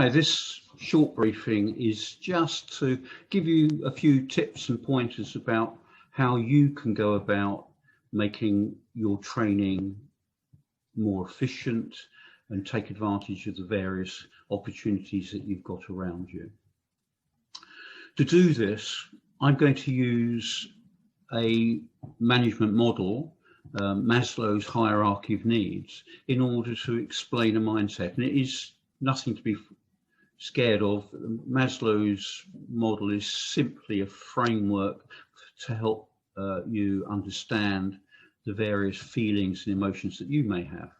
Hi, this short briefing is just to give you a few tips and pointers about how you can go about making your training more efficient and take advantage of the various opportunities that you've got around you. To do this, I'm going to use a management model, Maslow's hierarchy of needs, in order to explain a mindset. And it is nothing to be scared of. Maslow's model is simply a framework to help you understand the various feelings and emotions that you may have.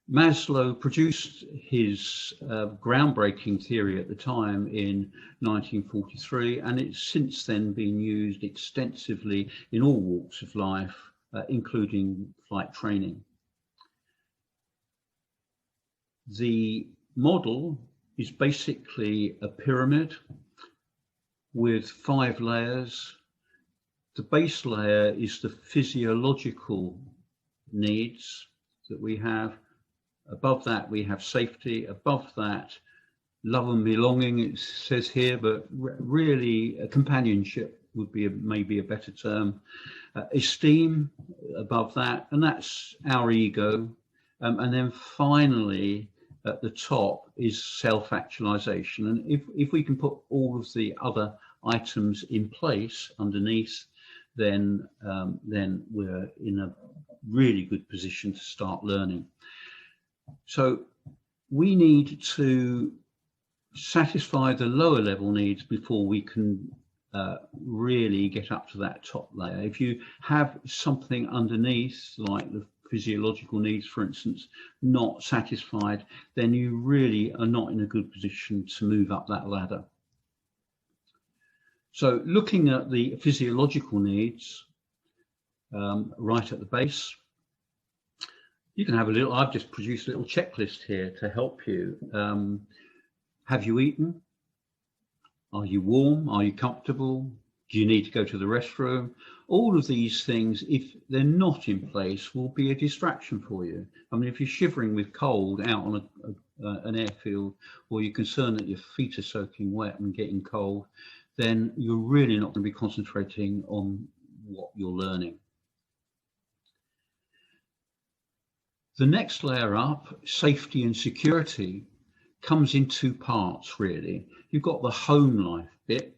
Maslow produced his groundbreaking theory at the time in 1943, and it's since then been used extensively in all walks of life, including flight training. The model is basically a pyramid with 5 layers. The base layer is the physiological needs that we have. Above that, we have safety. Above that, love and belonging, it says here, but really companionship would be maybe a better term. Esteem above that, and that's our ego. And then finally, at the top is self-actualization. And if we can put all of the other items in place underneath, then we're in a really good position to start learning. So we need to satisfy the lower level needs before we can really get up to that top layer. If you have something underneath, like the physiological needs, for instance, not satisfied, then you really are not in a good position to move up that ladder. So looking at the physiological needs right at the base, you can have a little, I've just produced a little checklist here to help you. Have you eaten? Are you warm? Are you comfortable? Do you need to go to the restroom? All of these things, if they're not in place, will be a distraction for you. I mean, if you're shivering with cold out on an airfield, or you're concerned that your feet are soaking wet and getting cold, then you're really not going to be concentrating on what you're learning. The next layer up, safety and security, comes in 2 parts, really. You've got the home life bit.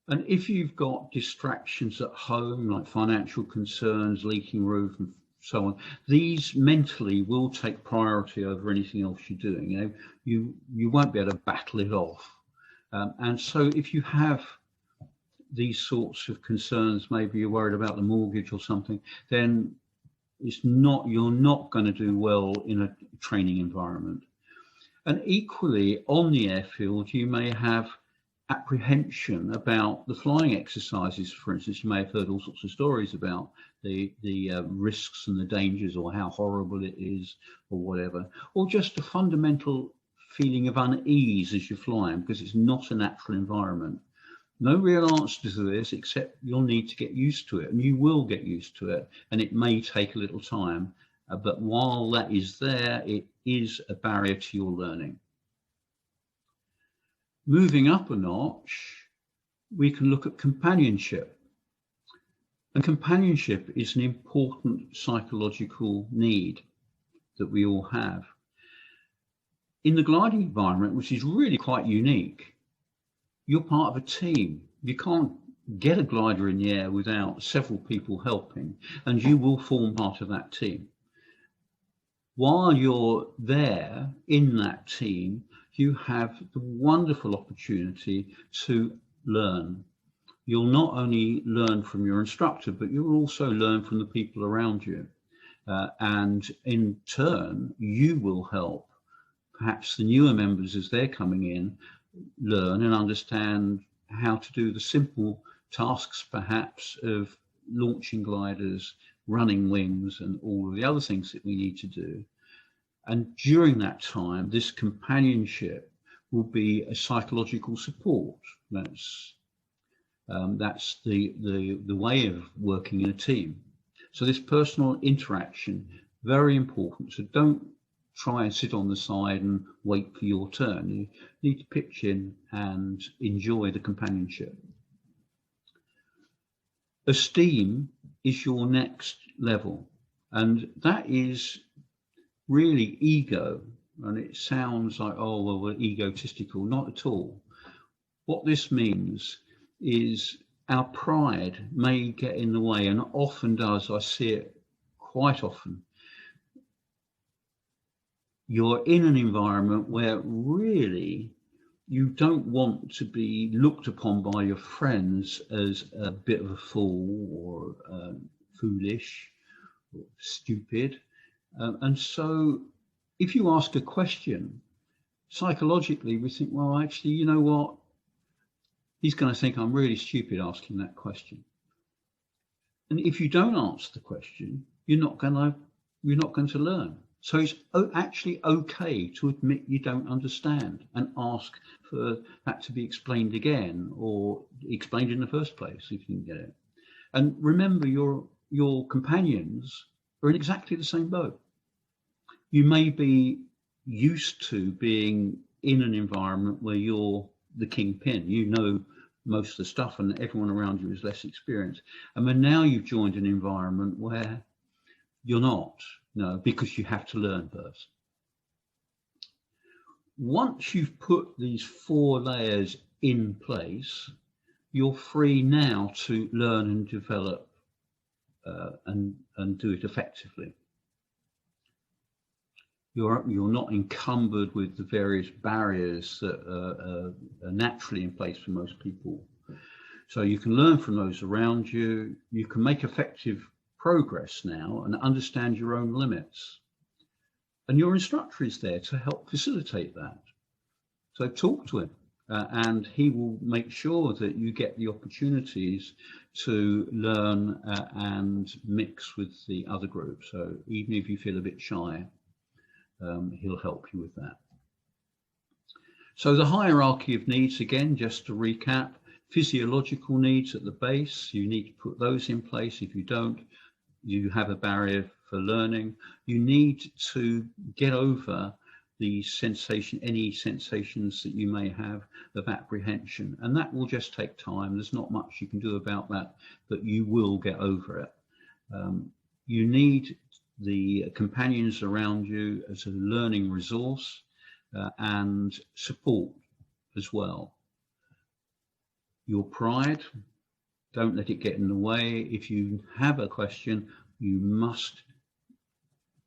And if you've got distractions at home, like financial concerns, leaking roof, and so on, these mentally will take priority over anything else you're doing. You won't be able to battle it off. And so if you have these sorts of concerns, maybe you're worried about the mortgage or something, then you're not going to do well in a training environment. And equally, on the airfield, you may have apprehension about the flying exercises. For instance, you may have heard all sorts of stories about the risks and the dangers, or how horrible it is, or whatever, or just a fundamental feeling of unease as you're flying, because it's not a natural environment. No real answer to this, except you'll need to get used to it, and you will get used to it, and it may take a little time, but while that is there, it is a barrier to your learning. Moving up a notch, we can look at companionship. And companionship is an important psychological need that we all have. In the gliding environment, which is really quite unique, you're part of a team. You can't get a glider in the air without several people helping, and you will form part of that team. While you're there in that team, you have the wonderful opportunity to learn. You'll not only learn from your instructor, but you'll also learn from the people around you. And in turn, you will help perhaps the newer members, as they're coming in, learn and understand how to do the simple tasks, perhaps, of launching gliders, running wings, and all of the other things that we need to do. And during that time, this companionship will be a psychological support. That's the way of working in a team. So this personal interaction, very important. So don't try and sit on the side and wait for your turn. You need to pitch in and enjoy the companionship. Esteem is your next level, and that is really ego. And it sounds like, oh, well, we're egotistical. Not at all. What this means is our pride may get in the way, and often does. I see it quite often. You're in an environment where really you don't want to be looked upon by your friends as a bit of a fool or foolish or stupid. And so if you ask a question, psychologically we think, well, actually, you know what? He's going to think I'm really stupid asking that question. And if you don't answer the question, you're not going to learn. So it's actually okay to admit you don't understand and ask for that to be explained again, or explained in the first place if you can get it. And remember, your companions are in exactly the same boat. You may be used to being in an environment where you're the kingpin. You know most of the stuff and everyone around you is less experienced. And then now you've joined an environment where you're not, no, because you have to learn first. Once you've put these 4 layers in place, you're free now to learn and develop and do it effectively. You're not encumbered with the various barriers that are naturally in place for most people. So you can learn from those around you. You can make effective progress now and understand your own limits. And your instructor is there to help facilitate that. So talk to him and he will make sure that you get the opportunities to learn and mix with the other group. So even if you feel a bit shy, he'll help you with that. So the hierarchy of needs, again, just to recap: physiological needs at the base. You need to put those in place. If you don't, you have a barrier for learning. You need to get over the sensation, any sensations that you may have of apprehension, and that will just take time. There's not much you can do about that, but you will get over it. You need the companions around you as a learning resource and support as well. Your pride, don't let it get in the way. If you have a question, you must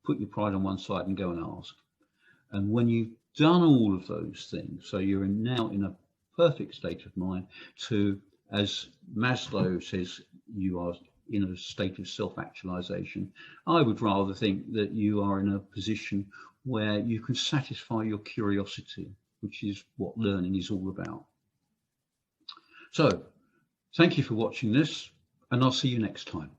put your pride on one side and go and ask. And when you've done all of those things, so you're now in a perfect state of mind to, as Maslow says, you are in a state of self-actualization. I would rather think that you are in a position where you can satisfy your curiosity, which is what learning is all about. So thank you for watching this, and I'll see you next time.